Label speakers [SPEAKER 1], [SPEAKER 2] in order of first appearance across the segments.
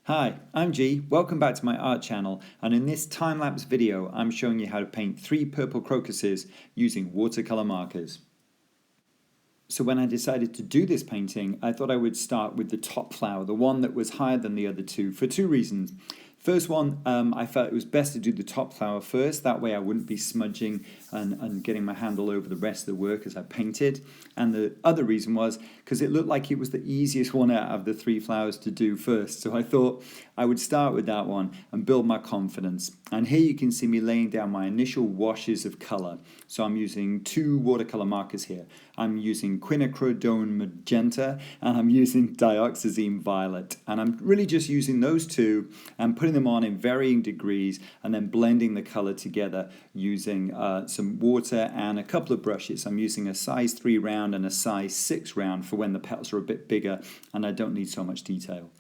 [SPEAKER 1] Hi, I'm G. Welcome back to my art channel, and in this time-lapse video I'm showing you how to paint 3 purple crocuses using watercolor markers. So when I decided to do this painting, I thought I would start with the top flower, the one that was higher than the other two, for two reasons. First one, I felt it was best to do the top flower first, that way I wouldn't be smudging and getting my hand all over the rest of the work as I painted. And the other reason was because it looked like it was the easiest one out of the 3 flowers to do first. So I thought I would start with that one and build my confidence. And here you can see me laying down my initial washes of colour. So I'm using 2 watercolour markers here. I'm using Quinacridone Magenta and I'm using Dioxazine Violet. And I'm really just using those two and putting them on in varying degrees and then blending the colour together using some water and a couple of brushes. I'm using a size 3 round and a size 6 round for when the petals are a bit bigger and I don't need so much detail.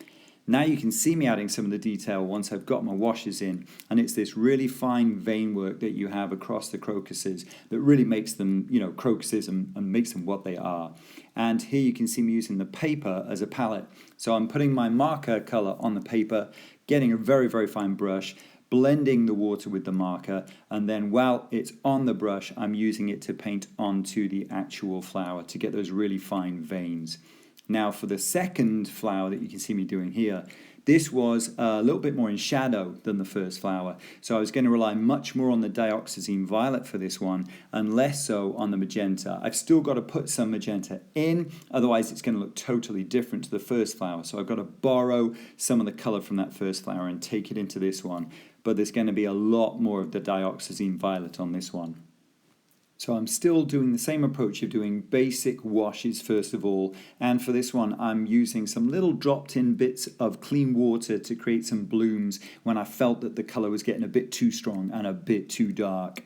[SPEAKER 1] Now you can see me adding some of the detail once I've got my washes in, and it's this really fine vein work that you have across the crocuses that really makes them, crocuses and makes them what they are. And here you can see me using the paper as a palette. So I'm putting my marker color on the paper, getting a very, very fine brush, blending the water with the marker, and then while it's on the brush, I'm using it to paint onto the actual flower to get those really fine veins. Now for the second flower that you can see me doing here, this was a little bit more in shadow than the first flower. So I was going to rely much more on the Dioxazine Violet for this one and less so on the magenta. I've still got to put some magenta in, otherwise it's going to look totally different to the first flower. So I've got to borrow some of the color from that first flower and take it into this one. But there's going to be a lot more of the Dioxazine Violet on this one. So I'm still doing the same approach of doing basic washes first of all, and for this one I'm using some little dropped in bits of clean water to create some blooms when I felt that the colour was getting a bit too strong and a bit too dark.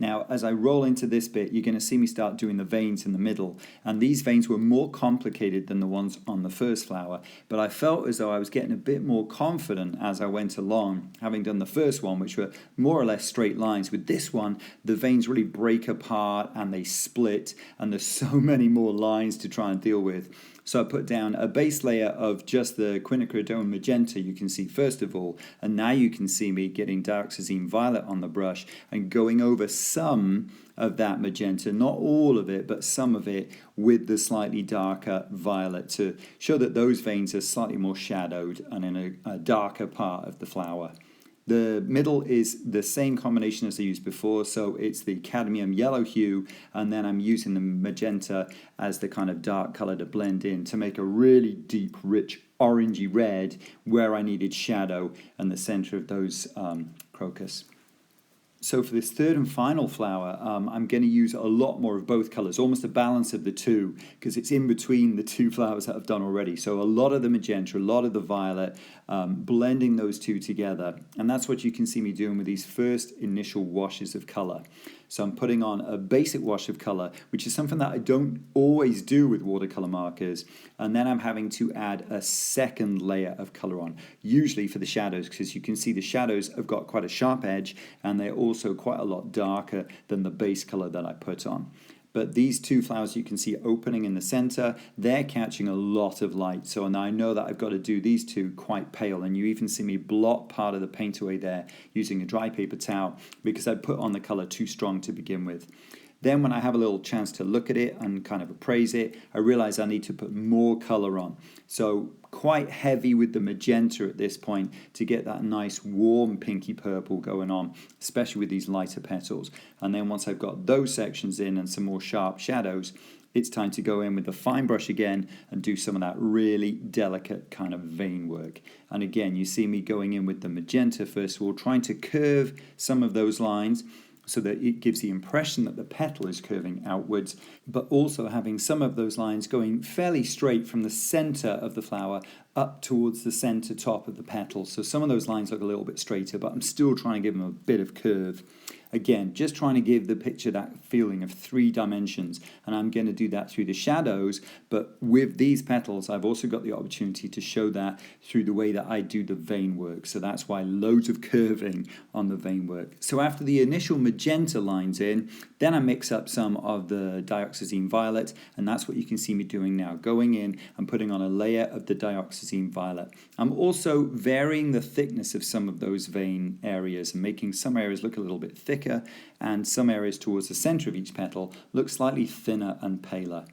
[SPEAKER 1] Now as I roll into this bit, you're going to see me start doing the veins in the middle, and these veins were more complicated than the ones on the first flower, but I felt as though I was getting a bit more confident as I went along, having done the first one which were more or less straight lines. With this one the veins really break apart and they split, and there's so many more lines to try and deal with. So I put down a base layer of just the Quinacridone Magenta, you can see first of all, and now you can see me getting Dioxazine Violet on the brush and going over some of that magenta, not all of it, but some of it with the slightly darker violet to show that those veins are slightly more shadowed and in a darker part of the flower. The middle is the same combination as I used before, so it's the cadmium yellow hue, and then I'm using the magenta as the kind of dark color to blend in to make a really deep, rich, orangey red where I needed shadow and the center of those crocus. So for this third and final flower, I'm going to use a lot more of both colours, almost a balance of the two, because it's in between the 2 flowers that I've done already. So a lot of the magenta, a lot of the violet, blending those two together. And that's what you can see me doing with these first initial washes of colour. So I'm putting on a basic wash of colour, which is something that I don't always do with watercolour markers. And then I'm having to add a second layer of colour on, usually for the shadows, because you can see the shadows have got quite a sharp edge and they're also quite a lot darker than the base colour that I put on. But these 2 flowers you can see opening in the center, they're catching a lot of light. So now I know that I've got to do these 2 quite pale, and you even see me blot part of the paint away there using a dry paper towel because I put on the color too strong to begin with. Then when I have a little chance to look at it and kind of appraise it, I realize I need to put more color on. So quite heavy with the magenta at this point to get that nice warm pinky purple going on, especially with these lighter petals. And then once I've got those sections in and some more sharp shadows, it's time to go in with the fine brush again and do some of that really delicate kind of vein work. And again, you see me going in with the magenta first of all, trying to curve some of those lines so that it gives the impression that the petal is curving outwards, but also having some of those lines going fairly straight from the center of the flower up towards the center top of the petal. So some of those lines look a little bit straighter, but I'm still trying to give them a bit of curve. Again, just trying to give the picture that feeling of 3 dimensions, and I'm going to do that through the shadows, but with these petals I've also got the opportunity to show that through the way that I do the vein work, so that's why loads of curving on the vein work. So after the initial magenta lines in, then I mix up some of the Dioxazine Violet, and that's what you can see me doing now, going in and putting on a layer of the Dioxazine Violet. I'm also varying the thickness of some of those vein areas and making some areas look a little bit thicker and some areas towards the center of each petal look slightly thinner and paler.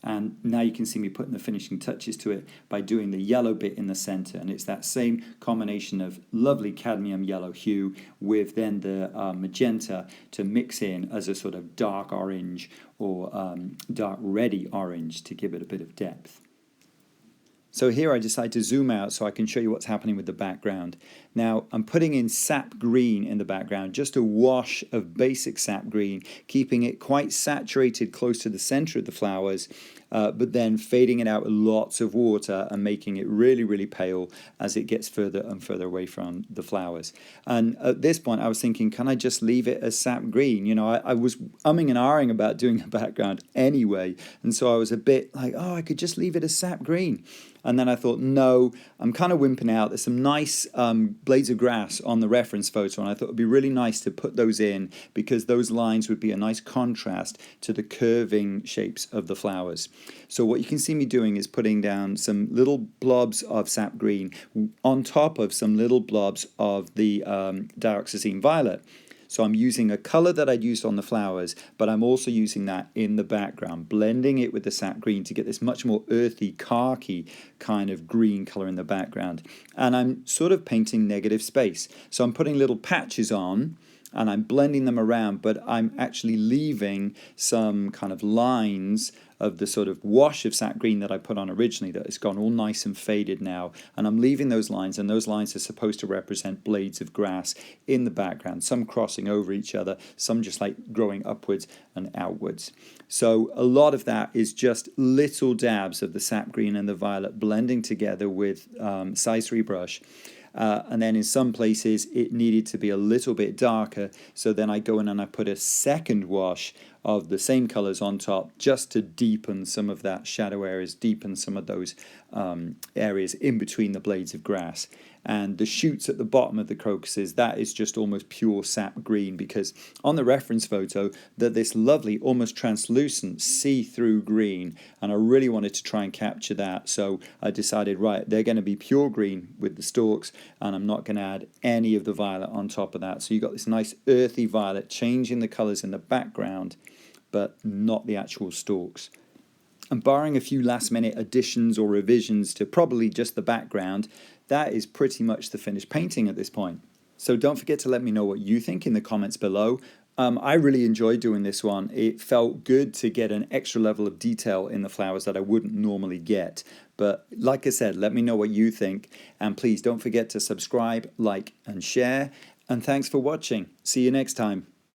[SPEAKER 1] And now you can see me putting the finishing touches to it by doing the yellow bit in the center, and it's that same combination of lovely cadmium yellow hue with then the magenta to mix in as a sort of dark orange or dark reddy orange to give it a bit of depth. So here I decide to zoom out so I can show you what's happening with the background. Now I'm putting in sap green in the background, just a wash of basic sap green, keeping it quite saturated close to the center of the flowers, but then fading it out with lots of water and making it really, really pale as it gets further and further away from the flowers. And at this point I was thinking, can I just leave it as sap green? You know, I was umming and ahhing about doing a background anyway, and so I was a bit like, oh, I could just leave it as sap green. And then I thought, no, I'm kind of wimping out. There's some nice blades of grass on the reference photo, and I thought it would be really nice to put those in because those lines would be a nice contrast to the curving shapes of the flowers. So what you can see me doing is putting down some little blobs of sap green on top of some little blobs of the Dioxazine Violet. So I'm using a color that I'd used on the flowers, but I'm also using that in the background, blending it with the sap green to get this much more earthy, khaki kind of green color in the background. And I'm sort of painting negative space. So I'm putting little patches on and I'm blending them around, but I'm actually leaving some kind of lines of the sort of wash of sap green that I put on originally that has gone all nice and faded now, and I'm leaving those lines, and those lines are supposed to represent blades of grass in the background, some crossing over each other, some just like growing upwards and outwards. So a lot of that is just little dabs of the sap green and the violet blending together with size 3 brush. And then in some places it needed to be a little bit darker, so then I go in and I put a second wash of the same colors on top just to deepen some of that shadow areas, deepen some of those areas in between the blades of grass. And the shoots at the bottom of the crocuses, that is just almost pure sap green, because on the reference photo they're this lovely almost translucent see-through green, and I really wanted to try and capture that, so I decided, right, they're going to be pure green with the stalks, and I'm not going to add any of the violet on top of that. So you got this nice earthy violet changing the colors in the background but not the actual stalks. And barring a few last minute additions or revisions to probably just the background, that is pretty much the finished painting at this point. So don't forget to let me know what you think in the comments below. I really enjoyed doing this one. It felt good to get an extra level of detail in the flowers that I wouldn't normally get. But like I said, let me know what you think. And please don't forget to subscribe, like, and share. And thanks for watching. See you next time.